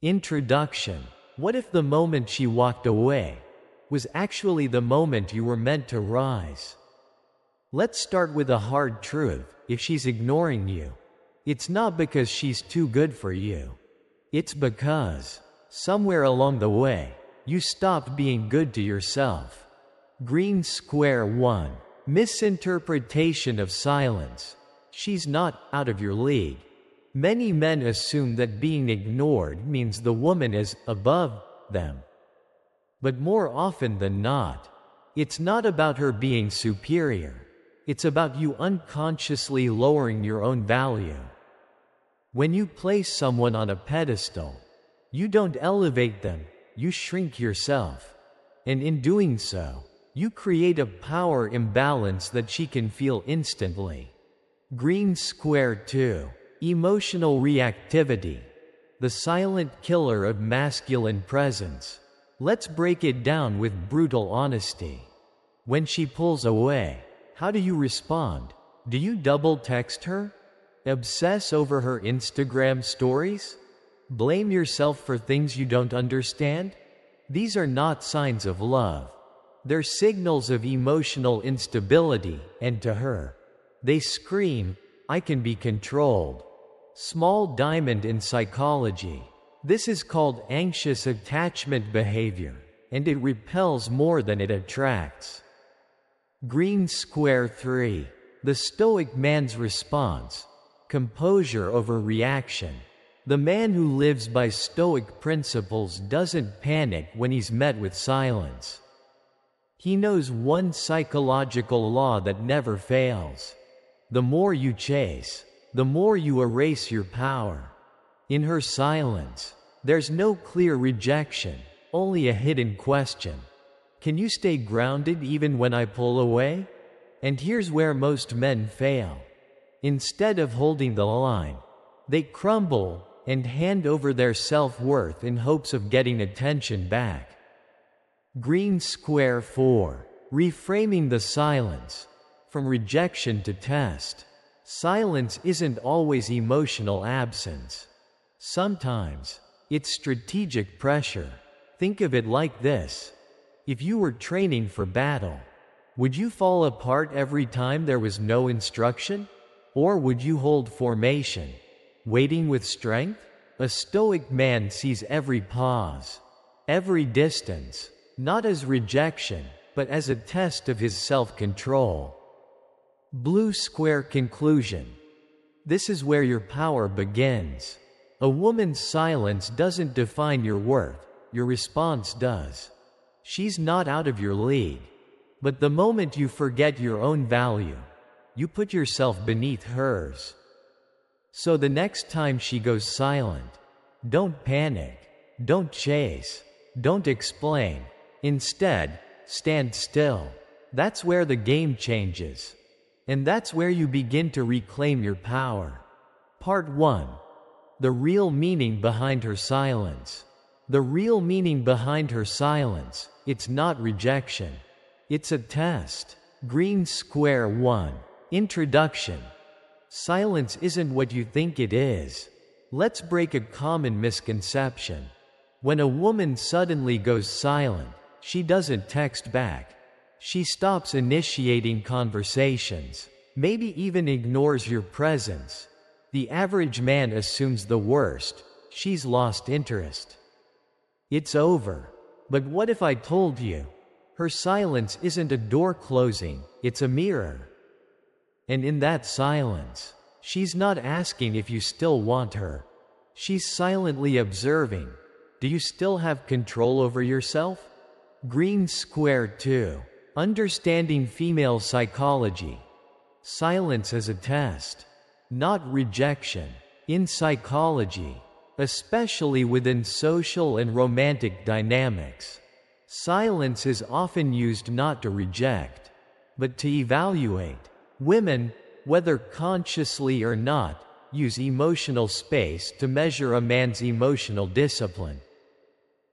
Introduction. What if the moment she walked away was actually the moment you were meant to rise? Let's start with a hard truth. If she's ignoring you, it's not because she's too good for you. It's because, somewhere along the way, you stopped being good to yourself. Green Square 1. Misinterpretation of silence. She's not out of your league. Many men assume that being ignored means the woman is above them. But more often than not, it's not about her being superior. It's about you unconsciously lowering your own value. When you place someone on a pedestal, you don't elevate them, you shrink yourself. And in doing so, you create a power imbalance that she can feel instantly. Green Square 2. Emotional reactivity. The silent killer of masculine presence. Let's break it down with brutal honesty. When she pulls away, how do you respond? Do you double text her? Obsess over her Instagram stories? Blame yourself for things you don't understand? These are not signs of love. They're signals of emotional instability, and to her, they scream, "I can be controlled." Small diamond in psychology. This is called anxious attachment behavior, and it repels more than it attracts. Green Square 3. The Stoic man's response. Composure over reaction. The man who lives by Stoic principles doesn't panic when he's met with silence. He knows one psychological law that never fails. The more you chase, the more you erase your power. In her silence, there's no clear rejection, only a hidden question. Can you stay grounded even when I pull away? And here's where most men fail. Instead of holding the line, they crumble and hand over their self-worth in hopes of getting attention back. Green Square 4. Reframing the silence. From rejection to test. Silence isn't always emotional absence. Sometimes, it's strategic pressure. Think of it like this. If you were training for battle, would you fall apart every time there was no instruction? Or would you hold formation, waiting with strength? A Stoic man sees every pause, every distance, not as rejection, but as a test of his self-control. Blue Square conclusion. This is where your power begins. A woman's silence doesn't define your worth, your response does. She's not out of your league. But the moment you forget your own value, you put yourself beneath hers. So the next time she goes silent, don't panic, don't chase, don't explain. Instead, stand still. That's where the game changes. And that's where you begin to reclaim your power. Part 1. The real meaning behind her silence. The real meaning behind her silence, it's not rejection. It's a test. Green Square 1. Introduction. Silence isn't what you think it is. Let's break a common misconception. When a woman suddenly goes silent, she doesn't text back. She stops initiating conversations, maybe even ignores your presence. The average man assumes the worst. She's lost interest. It's over. But what if I told you? Her silence isn't a door closing, it's a mirror. And in that silence, she's not asking if you still want her. She's silently observing. Do you still have control over yourself? Green Square 2. Understanding female psychology. Silence as a test, not rejection. In psychology, especially within social and romantic dynamics, silence is often used not to reject, but to evaluate. Women, whether consciously or not, use emotional space to measure a man's emotional discipline.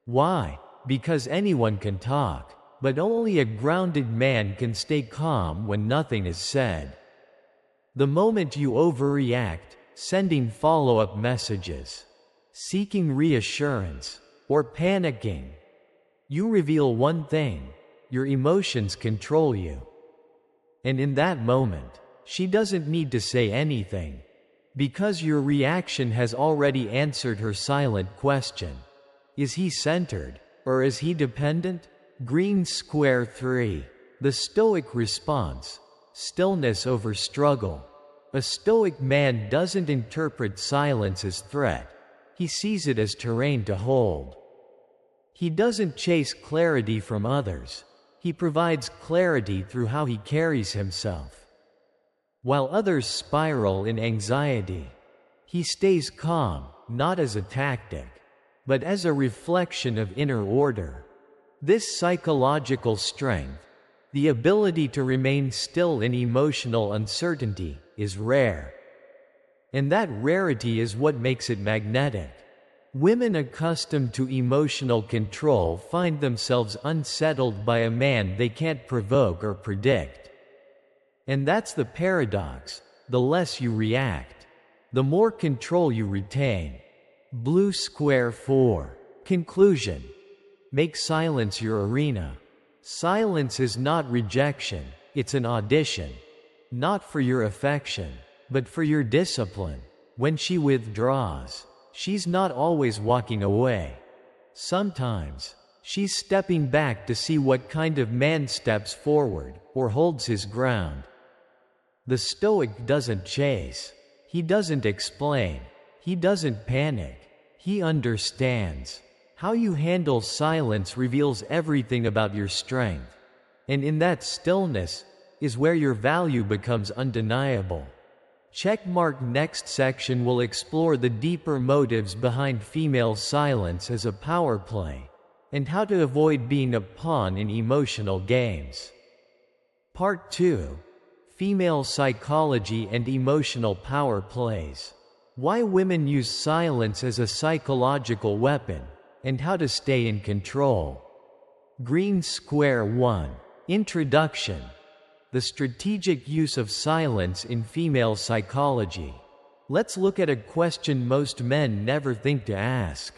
Why? Because anyone can talk, but only a grounded man can stay calm when nothing is said. The moment you overreact, sending follow-up messages, seeking reassurance, or panicking. You reveal one thing: your emotions control you. And in that moment, she doesn't need to say anything, because your reaction has already answered her silent question. Is he centered, or is he dependent? Green square 3. The Stoic response: stillness over struggle. A Stoic man doesn't interpret silence as threat. He sees it as terrain to hold. He doesn't chase clarity from others. He provides clarity through how he carries himself. While others spiral in anxiety, he stays calm, not as a tactic, but as a reflection of inner order. This psychological strength, the ability to remain still in emotional uncertainty, is rare. And that rarity is what makes it magnetic. Women accustomed to emotional control find themselves unsettled by a man they can't provoke or predict. And that's the paradox: the less you react, the more control you retain. Blue square 4. Conclusion: make silence your arena. Silence is not rejection, it's an audition. Not for your affection, but for your discipline. When she withdraws, she's not always walking away. Sometimes, she's stepping back to see what kind of man steps forward or holds his ground. The Stoic doesn't chase. He doesn't explain. He doesn't panic. He understands. How you handle silence reveals everything about your strength. And in that stillness is where your value becomes undeniable. Checkmark. Next section will explore the deeper motives behind female silence as a power play, and how to avoid being a pawn in emotional games. Part 2. Female psychology and emotional power plays. Why women use silence as a psychological weapon, and how to stay in control. Green square 1. Introduction. The strategic use of silence in female psychology. Let's look at a question most men never think to ask.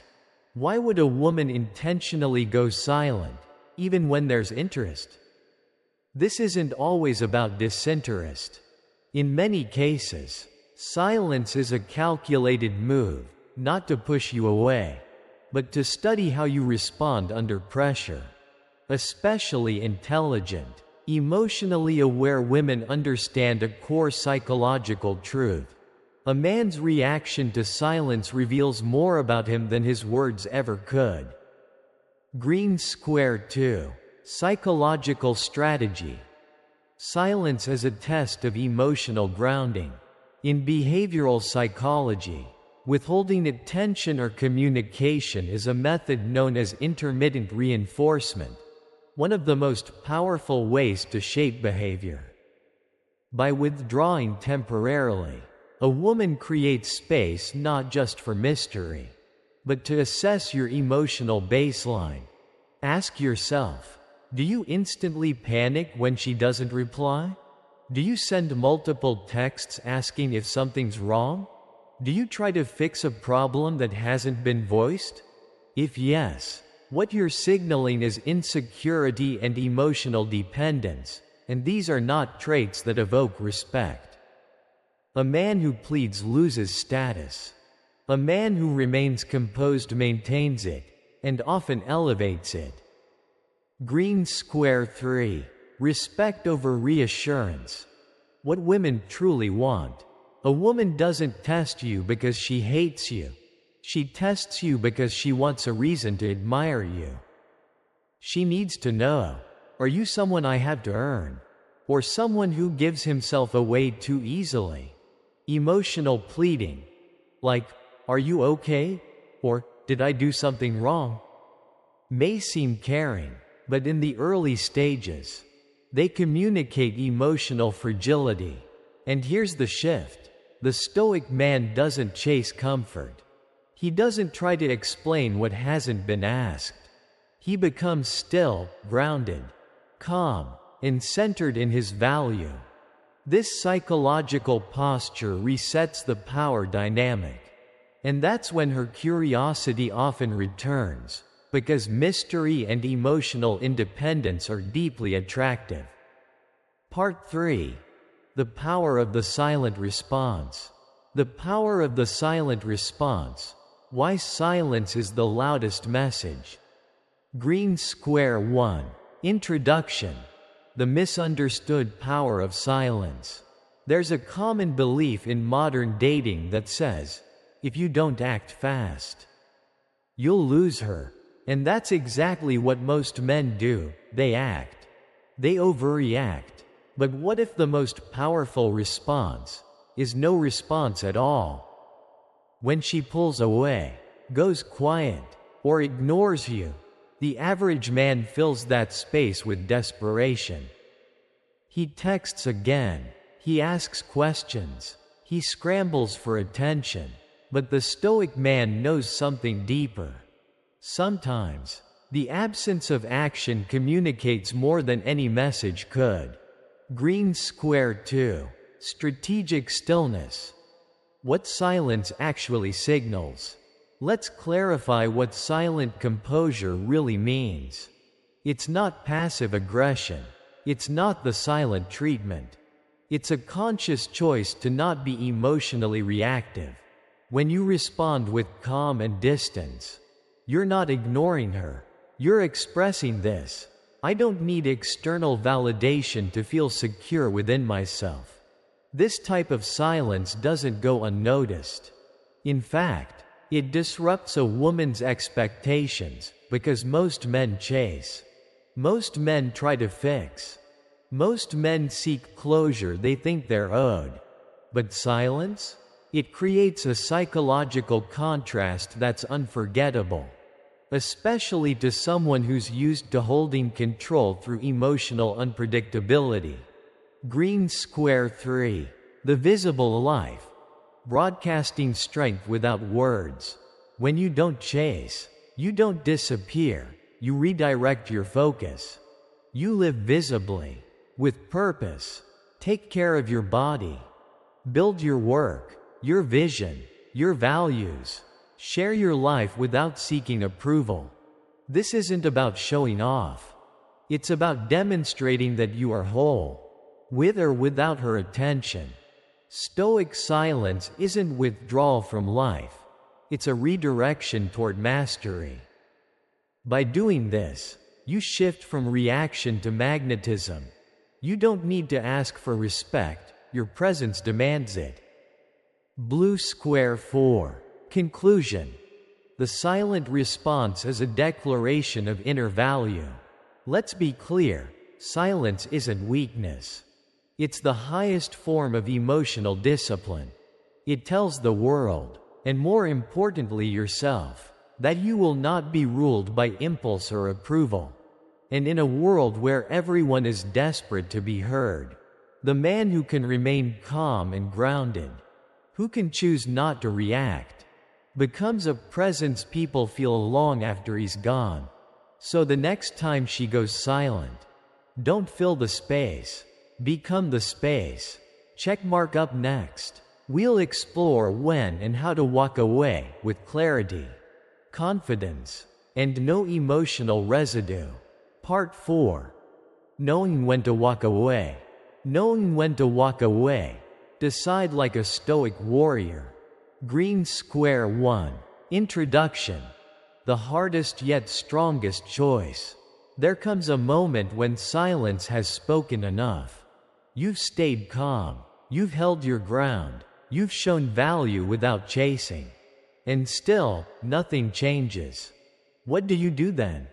Why would a woman intentionally go silent, even when there's interest? This isn't always about disinterest. In many cases, silence is a calculated move, not to push you away, but to study how you respond under pressure. Especially intelligent, emotionally aware women understand a core psychological truth. A man's reaction to silence reveals more about him than his words ever could. Green square 2. Psychological strategy. Silence as a test of emotional grounding. In behavioral psychology, withholding attention or communication is a method known as intermittent reinforcement, one of the most powerful ways to shape behavior. By withdrawing temporarily, a woman creates space not just for mystery, but to assess your emotional baseline. Ask yourself, do you instantly panic when she doesn't reply? Do you send multiple texts asking if something's wrong? Do you try to fix a problem that hasn't been voiced? If yes, what you're signaling is insecurity and emotional dependence, and these are not traits that evoke respect. A man who pleads loses status. A man who remains composed maintains it, and often elevates it. Green square 3. Respect over reassurance. What women truly want. A woman doesn't test you because she hates you. She tests you because she wants a reason to admire you. She needs to know, are you someone I have to earn? Or someone who gives himself away too easily? Emotional pleading, like, are you okay? Or, did I do something wrong? May seem caring, but in the early stages, they communicate emotional fragility. And here's the shift. The Stoic man doesn't chase comfort. He doesn't try to explain what hasn't been asked. He becomes still, grounded, calm, and centered in his value. This psychological posture resets the power dynamic. And that's when her curiosity often returns, because mystery and emotional independence are deeply attractive. Part 3. The power of the silent response. The power of the silent response. Why silence is the loudest message. Green Square 1. Introduction. The misunderstood power of silence. There's a common belief in modern dating that says, if you don't act fast, you'll lose her. And that's exactly what most men do. They act. They overreact. But what if the most powerful response is no response at all? When she pulls away, goes quiet, or ignores you, the average man fills that space with desperation. He texts again. He asks questions. He scrambles for attention. But the Stoic man knows something deeper. Sometimes, the absence of action communicates more than any message could. Green Square 2. Strategic stillness. What silence actually signals. Let's clarify what silent composure really means. It's not passive aggression. It's not the silent treatment. It's a conscious choice to not be emotionally reactive. When you respond with calm and distance, you're not ignoring her. You're expressing this. I don't need external validation to feel secure within myself. This type of silence doesn't go unnoticed. In fact, it disrupts a woman's expectations because most men chase. Most men try to fix. Most men seek closure they think they're owed. But silence? It creates a psychological contrast that's unforgettable, especially to someone who's used to holding control through emotional unpredictability. Green Square 3. The visible life. Broadcasting strength without words. When you don't chase, you don't disappear, you redirect your focus. You live visibly, with purpose. Take care of your body. Build your work, your vision, your values. Share your life without seeking approval. This isn't about showing off. It's about demonstrating that you are whole, with or without her attention. Stoic silence isn't withdrawal from life. It's a redirection toward mastery. By doing this, you shift from reaction to magnetism. You don't need to ask for respect, your presence demands it. Blue Square 4. Conclusion. The silent response is a declaration of inner value. Let's be clear, silence isn't weakness. It's the highest form of emotional discipline. It tells the world, and more importantly yourself, that you will not be ruled by impulse or approval. And in a world where everyone is desperate to be heard, the man who can remain calm and grounded, who can choose not to react, becomes a presence people feel long after he's gone. So the next time she goes silent, don't fill the space. Become the space. Checkmark up next. We'll explore when and how to walk away with clarity, confidence, and no emotional residue. Part 4. Knowing when to walk away. Knowing when to walk away. Decide like a Stoic warrior. Green Square 1. Introduction. The hardest yet strongest choice. There comes a moment when silence has spoken enough. You've stayed calm. You've held your ground. You've shown value without chasing. And still, nothing changes. What do you do then?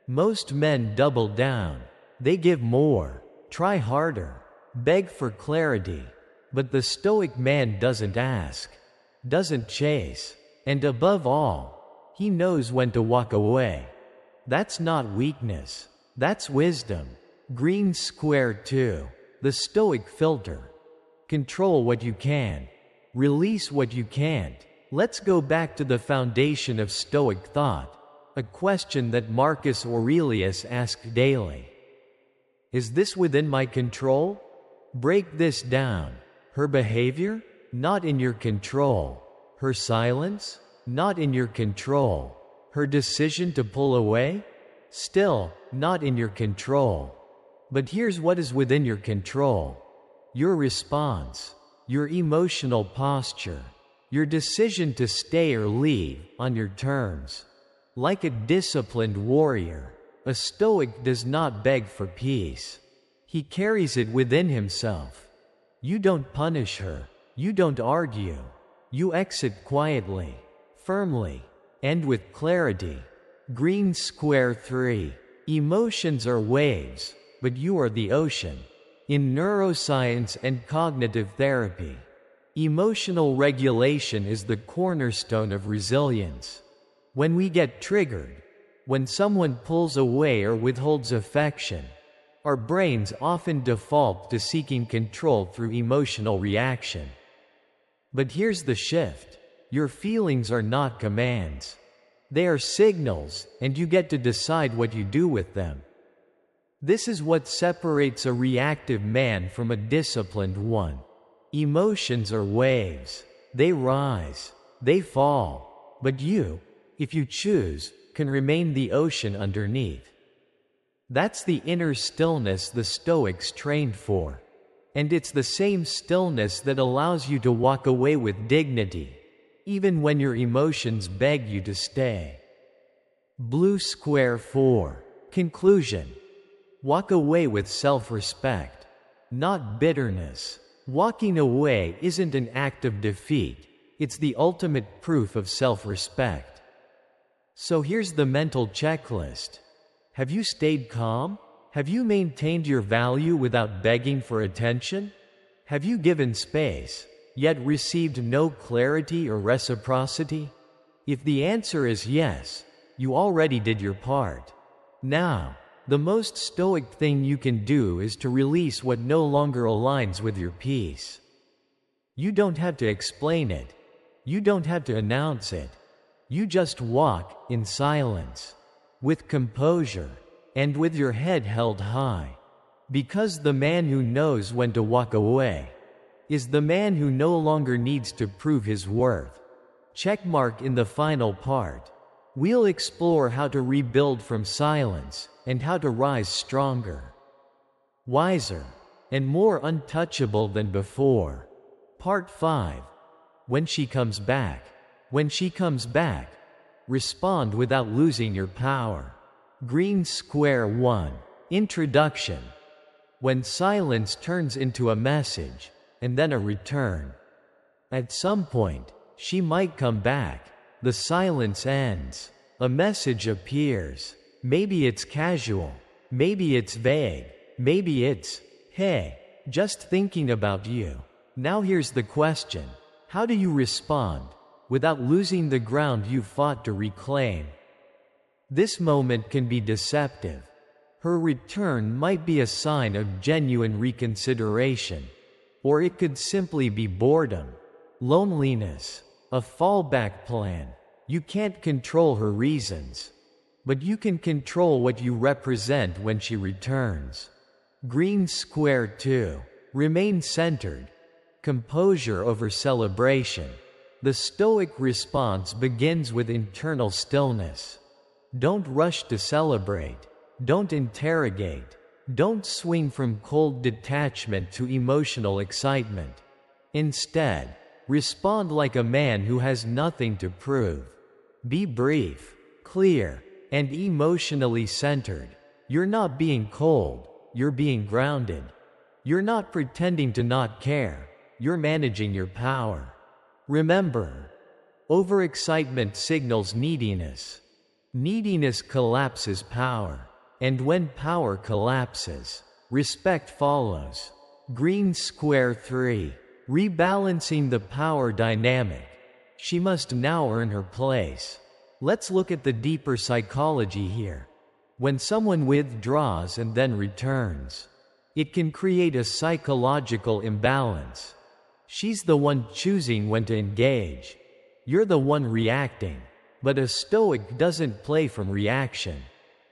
Most men double down. They give more, try harder, beg for clarity. But the Stoic man doesn't ask, doesn't chase, and above all, he knows when to walk away. That's not weakness. That's wisdom. Green Square 2. The Stoic filter. Control what you can. Release what you can't. Let's go back to the foundation of Stoic thought, a question that Marcus Aurelius asked daily. Is this within my control? Break this down. Her behavior? Not in your control. Her silence? Not in your control. Her decision to pull away? Still, not in your control. But here's what is within your control. Your response, your emotional posture, your decision to stay or leave on your terms. Like a disciplined warrior, a Stoic does not beg for peace. He carries it within himself. You don't punish her. You don't argue. You exit quietly, firmly, and with clarity. Green square 3. Emotions are waves, but you are the ocean. In neuroscience and cognitive therapy, emotional regulation is the cornerstone of resilience. When we get triggered, when someone pulls away or withholds affection, our brains often default to seeking control through emotional reaction. But here's the shift. Your feelings are not commands. They are signals, and you get to decide what you do with them. This is what separates a reactive man from a disciplined one. Emotions are waves. They rise, they fall, but you, if you choose, can remain the ocean underneath. That's the inner stillness the Stoics trained for. And it's the same stillness that allows you to walk away with dignity, even when your emotions beg you to stay. Blue square 4. Conclusion. Walk away with self-respect, not bitterness. Walking away isn't an act of defeat, it's the ultimate proof of self-respect. So here's the mental checklist. Have you stayed calm? Have you maintained your value without begging for attention? Have you given space, yet received no clarity or reciprocity? If the answer is yes, you already did your part. Now, the most Stoic thing you can do is to release what no longer aligns with your peace. You don't have to explain it. You don't have to announce it. You just walk in silence, with composure, and with your head held high. Because the man who knows when to walk away is the man who no longer needs to prove his worth. Checkmark in the final part. We'll explore how to rebuild from silence and how to rise stronger, wiser, and more untouchable than before. Part 5. When she comes back. When she comes back, respond without losing your power. Green square 1. Introduction. When silence turns into a message, and then a return. At some point, she might come back. The silence ends. A message appears. Maybe it's casual. Maybe it's vague. Maybe it's, hey, just thinking about you. Now here's the question. How do you respond without losing the ground you fought to reclaim? This moment can be deceptive. Her return might be a sign of genuine reconsideration, or it could simply be boredom, loneliness, a fallback plan. You can't control her reasons, but you can control what you represent when she returns. Green square 2. Remain centered. Composure over celebration. The Stoic response begins with internal stillness. Don't rush to celebrate. Don't interrogate. Don't swing from cold detachment to emotional excitement. Instead, respond like a man who has nothing to prove. Be brief, clear, and emotionally centered. You're not being cold, you're being grounded. You're not pretending to not care, you're managing your power. Remember, overexcitement signals neediness. Neediness collapses power. And when power collapses, respect follows. Green square 3. Rebalancing the power dynamic. She must now earn her place. Let's look at the deeper psychology here. When someone withdraws and then returns, it can create a psychological imbalance. She's the one choosing when to engage. You're the one reacting. But a Stoic doesn't play from reaction.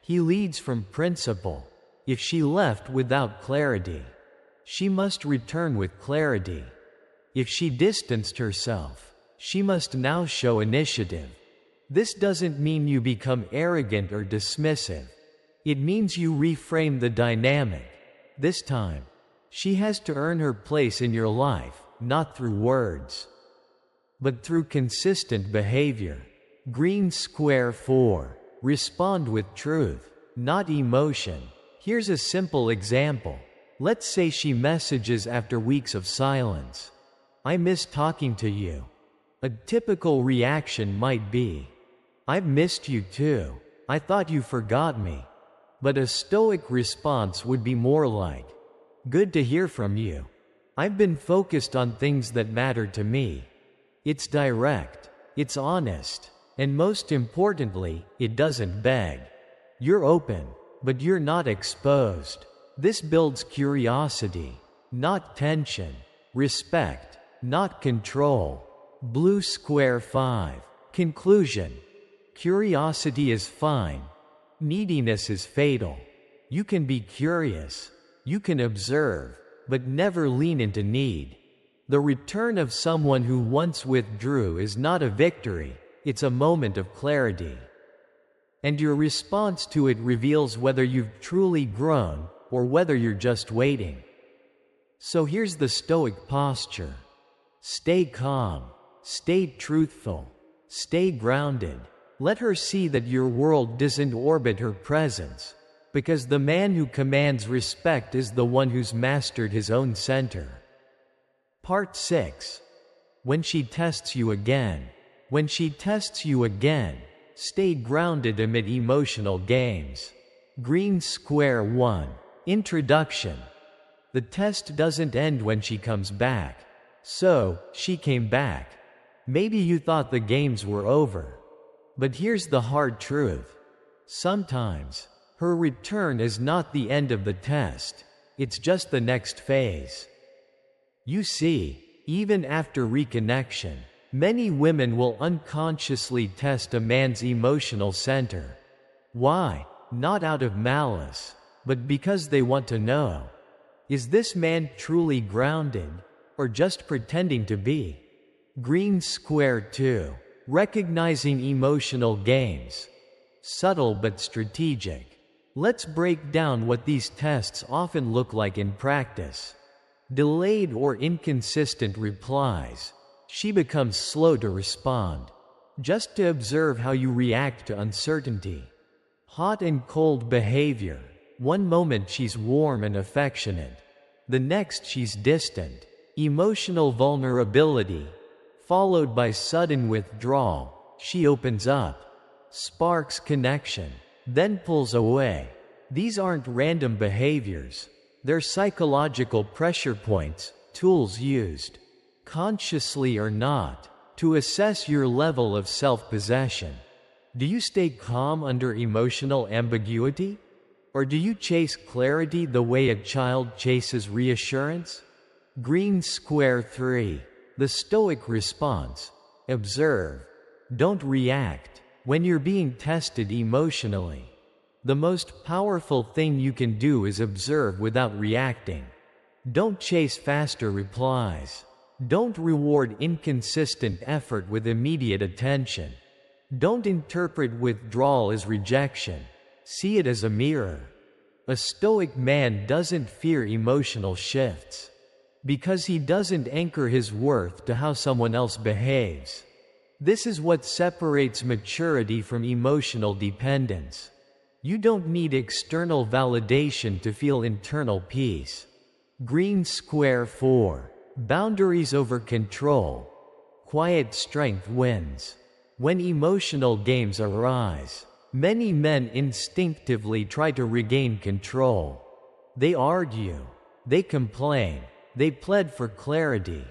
He leads from principle. If she left without clarity, she must return with clarity. If she distanced herself, She must now show initiative. This doesn't mean you become arrogant or dismissive. It means you reframe the dynamic. This time, she has to earn her place in your life, not through words, but through consistent behavior. Green square 4. Respond with truth, not emotion. Here's a simple example. Let's say she messages after weeks of silence. I miss talking to you. A typical reaction might be, I've missed you too. I thought you forgot me. But a Stoic response would be more like, good to hear from you. I've been focused on things that matter to me. It's direct, it's honest, and most importantly, it doesn't beg. You're open, but you're not exposed. This builds curiosity, not tension, respect, not control. Blue square 5. Conclusion. Curiosity is fine. Neediness is fatal. You can be curious, you can observe, but never lean into need. The return of someone who once withdrew is not a victory, it's a moment of clarity. And your response to it reveals whether you've truly grown or whether you're just waiting. So here's the Stoic posture. Stay calm, stay truthful, stay grounded. Let her see that your world doesn't orbit her presence, because the man who commands respect is the one who's mastered his own center. Part 6. When she tests you again. When she tests you again, stay grounded amid emotional games. Green square 1. Introduction. The test doesn't end when she comes back. So, she came back. Maybe you thought the games were over. But here's the hard truth. Sometimes, her return is not the end of the test. It's just the next phase. You see, even after reconnection, many women will unconsciously test a man's emotional center. Why? Not out of malice, but because they want to know. Is this man truly grounded, or just pretending to be? Green square 2. Recognizing emotional games. Subtle but strategic. Let's break down what these tests often look like in practice. Delayed or inconsistent replies. She becomes slow to respond, just to observe how you react to uncertainty. Hot and cold behavior. One moment she's warm and affectionate. The next she's distant. Emotional vulnerability, followed by sudden withdrawal. She opens up, sparks connection, then pulls away. These aren't random behaviors. They're psychological pressure points, tools used, consciously or not, to assess your level of self-possession. Do you stay calm under emotional ambiguity? Or do you chase clarity the way a child chases reassurance? Green square 3. The Stoic response. Observe. Don't react. When you're being tested emotionally, the most powerful thing you can do is observe without reacting. Don't chase faster replies. Don't reward inconsistent effort with immediate attention. Don't interpret withdrawal as rejection. See it as a mirror. A Stoic man doesn't fear emotional shifts, because he doesn't anchor his worth to how someone else behaves. This is what separates maturity from emotional dependence. You don't need external validation to feel internal peace. Green square 4. Boundaries over control. Quiet strength wins. When emotional games arise, many men instinctively try to regain control. They argue, they complain, they plead for clarity.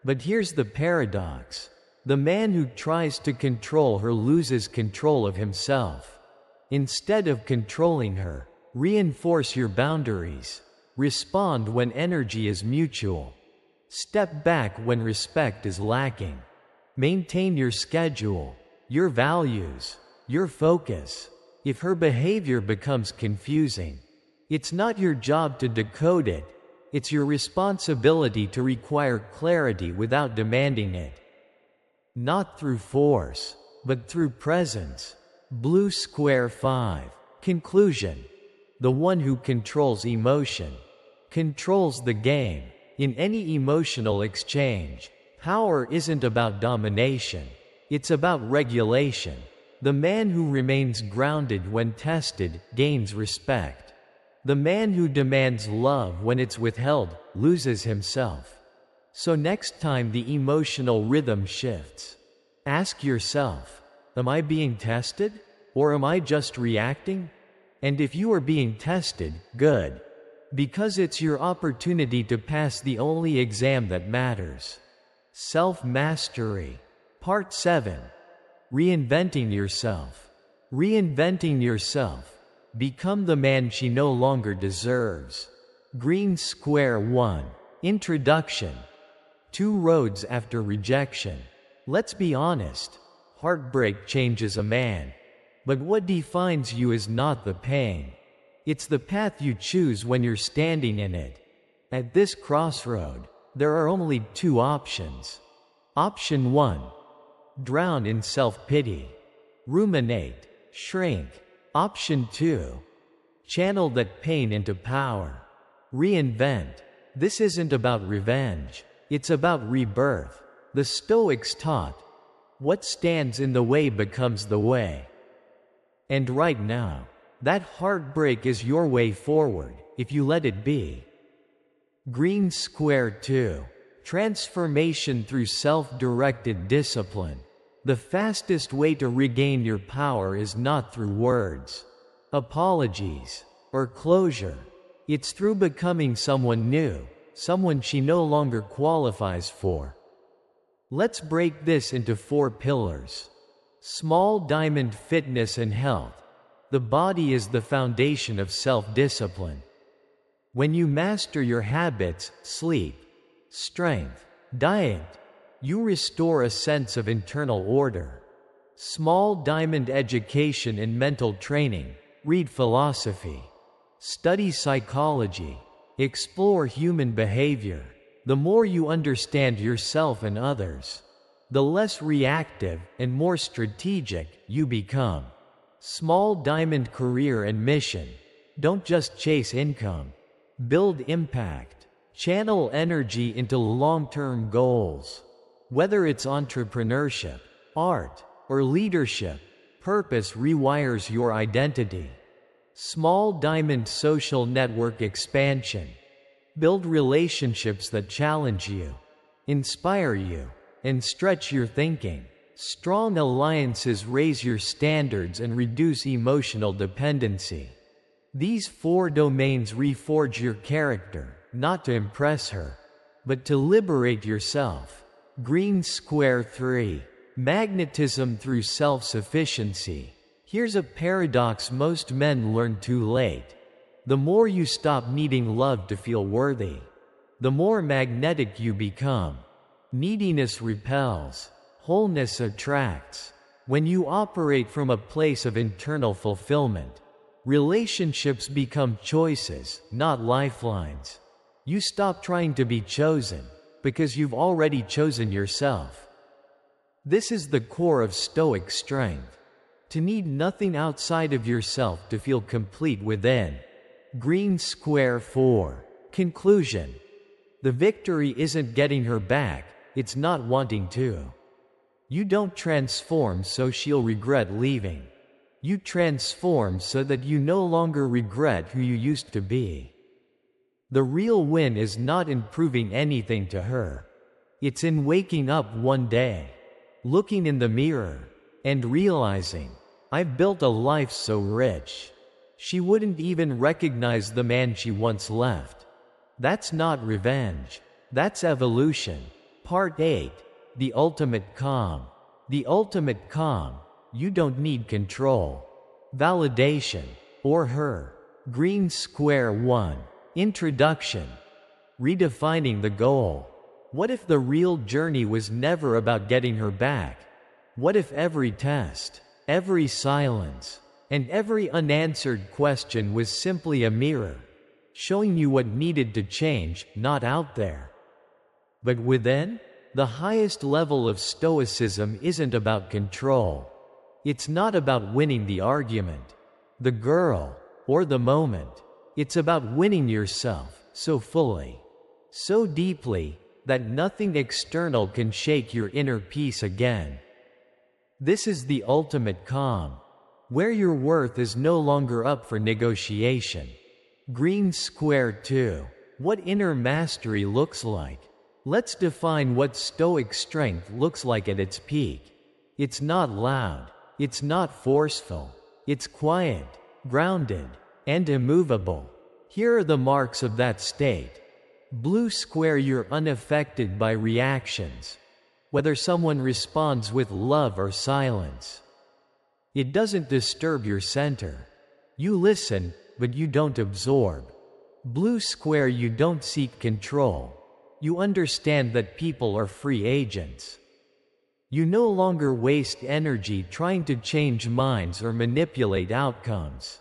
But here's the paradox. The man who tries to control her loses control of himself. Instead of controlling her, reinforce your boundaries. Respond when energy is mutual. Step back when respect is lacking. Maintain your schedule, your values, your focus. If her behavior becomes confusing, it's not your job to decode it. It's your responsibility to require clarity without demanding it. Not through force, but through presence. Blue square 5. Conclusion. The one who controls emotion controls the game. In any emotional exchange, power isn't about domination, it's about regulation. The man who remains grounded when tested gains respect. The man who demands love when it's withheld loses himself. So next time the emotional rhythm shifts, ask yourself, am I being tested? Or am I just reacting? And if you are being tested, good. Because it's your opportunity to pass the only exam that matters. Self-mastery. Part 7. Reinventing yourself. Reinventing yourself. Become the man she no longer deserves. Green square 1. Introduction. 2 roads after rejection. Let's be honest. Heartbreak changes a man. But what defines you is not the pain. It's the path you choose when you're standing in it. At this crossroad, there are only 2 options. Option 1. Drown in self-pity. Ruminate. Shrink. Option 2. Channel that pain into power. Reinvent. This isn't about revenge. It's about rebirth. The Stoics taught, what stands in the way becomes the way. And right now, that heartbreak is your way forward, if you let it be. Green square 2. Transformation through self-directed discipline. The fastest way to regain your power is not through words, apologies, or closure. It's through becoming someone new, someone she no longer qualifies for. Let's break this into 4 pillars. Small diamond: fitness and health. The body is the foundation of self-discipline. When you master your habits, sleep, strength, diet, you restore a sense of internal order. Small diamond: education and mental training. Read philosophy, study psychology, explore human behavior. The more you understand yourself and others, the less reactive and more strategic you become. Small diamond: career and mission. Don't just chase income. Build impact. Channel energy into long-term goals. Whether it's entrepreneurship, art, or leadership, purpose rewires your identity. Small diamond: social network expansion. Build relationships that challenge you, inspire you, and stretch your thinking. Strong alliances raise your standards and reduce emotional dependency. These 4 domains reforge your character, not to impress her, but to liberate yourself. Green square 3. Magnetism through self-sufficiency. Here's a paradox most men learn too late. The more you stop needing love to feel worthy, the more magnetic you become. Neediness repels, wholeness attracts. When you operate from a place of internal fulfillment, relationships become choices, not lifelines. You stop trying to be chosen, because you've already chosen yourself. This is the core of Stoic strength. To need nothing outside of yourself to feel complete within. Green square 4. Conclusion. The victory isn't getting her back, it's not wanting to. You don't transform so she'll regret leaving. You transform so that you no longer regret who you used to be. The real win is not in proving anything to her. It's in waking up one day, looking in the mirror, and realizing, I've built a life so rich. She wouldn't even recognize the man she once left. That's not revenge. That's evolution. Part 8. The ultimate calm. The ultimate calm. You don't need control, validation, or her. Green square 1. Introduction. Redefining the goal. What if the real journey was never about getting her back? What if every test, every silence, and every unanswered question was simply a mirror, showing you what needed to change, not out there, but within? the highest level of Stoicism isn't about control. It's not about winning the argument, the girl, or the moment. It's about winning yourself so fully, so deeply, that nothing external can shake your inner peace again. This is the ultimate calm, where your worth is no longer up for negotiation. Green Square 2. What inner mastery looks like. Let's define what Stoic strength looks like at its peak. It's not loud, it's not forceful, it's quiet, grounded, and immovable. Here are the marks of that state. Blue Square, you're unaffected by reactions, whether someone responds with love or silence. It doesn't disturb your center. You listen, but you don't absorb. Blue Square, you don't seek control. You understand that people are free agents. You no longer waste energy trying to change minds or manipulate outcomes.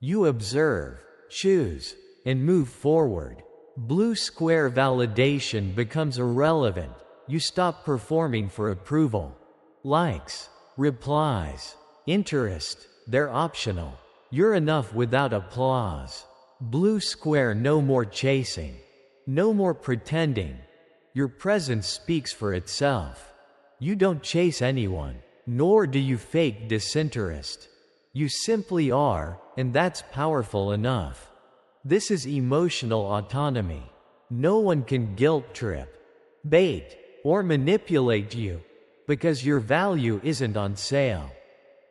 You observe, choose, and move forward. Blue Square validation becomes irrelevant. You stop performing for approval. Likes, replies, interest, they're optional. You're enough without applause. Blue Square, no more chasing. No more pretending. Your presence speaks for itself. You don't chase anyone, nor do you fake disinterest. You simply are, and that's powerful enough. This is emotional autonomy. No one can guilt trip, bait, or manipulate you, because your value isn't on sale.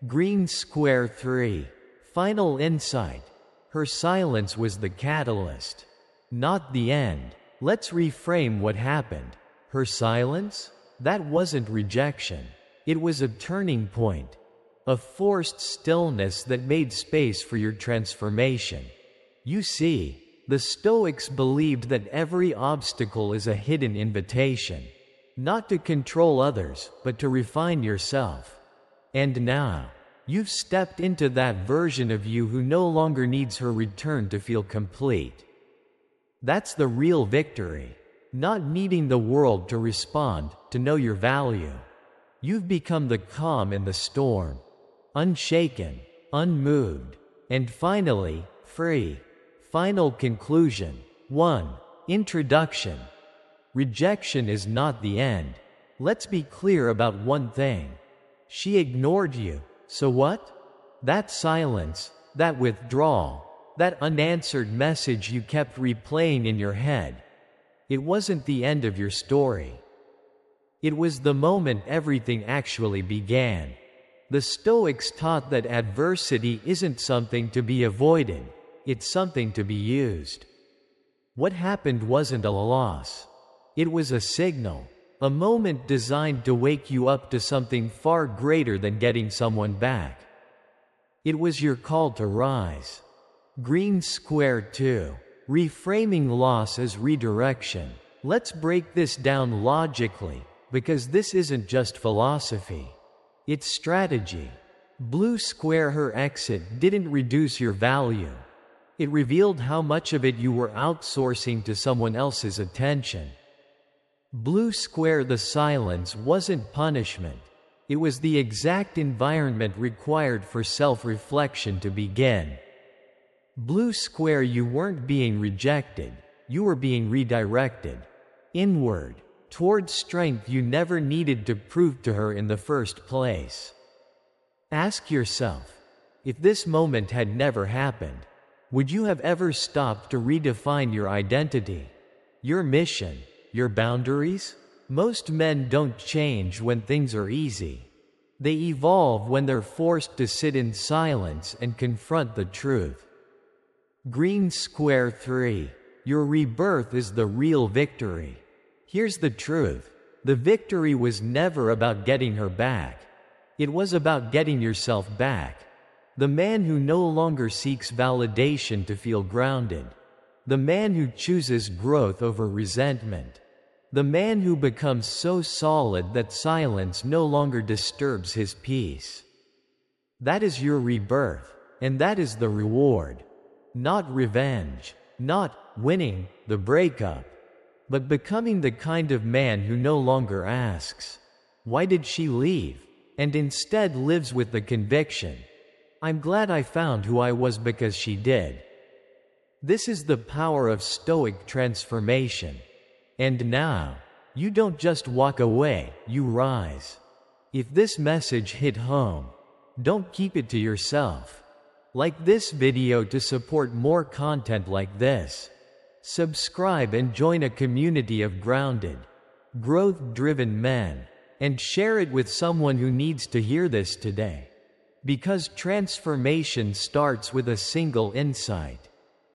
Green Square 3. Final insight. Her silence was the catalyst, not the end. Let's reframe what happened. Her silence? That wasn't rejection. It was a turning point. A forced stillness that made space for your transformation. You see, the Stoics believed that every obstacle is a hidden invitation. Not to control others, but to refine yourself. And now, you've stepped into that version of you who no longer needs her return to feel complete. That's the real victory. Not needing the world to respond, to know your value. You've become the calm in the storm. Unshaken, unmoved, and finally, free. Final conclusion. 1. Introduction. Rejection is not the end. Let's be clear about one thing. She ignored you, so what? That silence, that withdrawal, that unanswered message you kept replaying in your head. It wasn't the end of your story. It was the moment everything actually began. The Stoics taught that adversity isn't something to be avoided, it's something to be used. What happened wasn't a loss. It was a signal, a moment designed to wake you up to something far greater than getting someone back. It was your call to rise. Green Square 2. Reframing loss as redirection. Let's break this down logically, because this isn't just philosophy. It's strategy. Blue Square, her exit didn't reduce your value. It revealed how much of it you were outsourcing to someone else's attention. Blue Square, the silence wasn't punishment. It was the exact environment required for self-reflection to begin. Blue Square, you weren't being rejected, you were being redirected. Inward, toward strength you never needed to prove to her in the first place. Ask yourself, if this moment had never happened, would you have ever stopped to redefine your identity, your mission, your boundaries? Most men don't change when things are easy. They evolve when they're forced to sit in silence and confront the truth. Green Square 3. Your rebirth is the real victory. Here's the truth. The victory was never about getting her back. It was about getting yourself back. The man who no longer seeks validation to feel grounded. The man who chooses growth over resentment. The man who becomes so solid that silence no longer disturbs his peace. That is your rebirth, and that is the reward. Not revenge, not winning the breakup, but becoming the kind of man who no longer asks, "Why did she leave?" and instead lives with the conviction, "I'm glad I found who I was because she did." This is the power of Stoic transformation. And now, you don't just walk away, you rise. If this message hit home, don't keep it to yourself. Like this video to support more content like this. Subscribe and join a community of grounded, growth-driven men, and share it with someone who needs to hear this today. Because transformation starts with a single insight.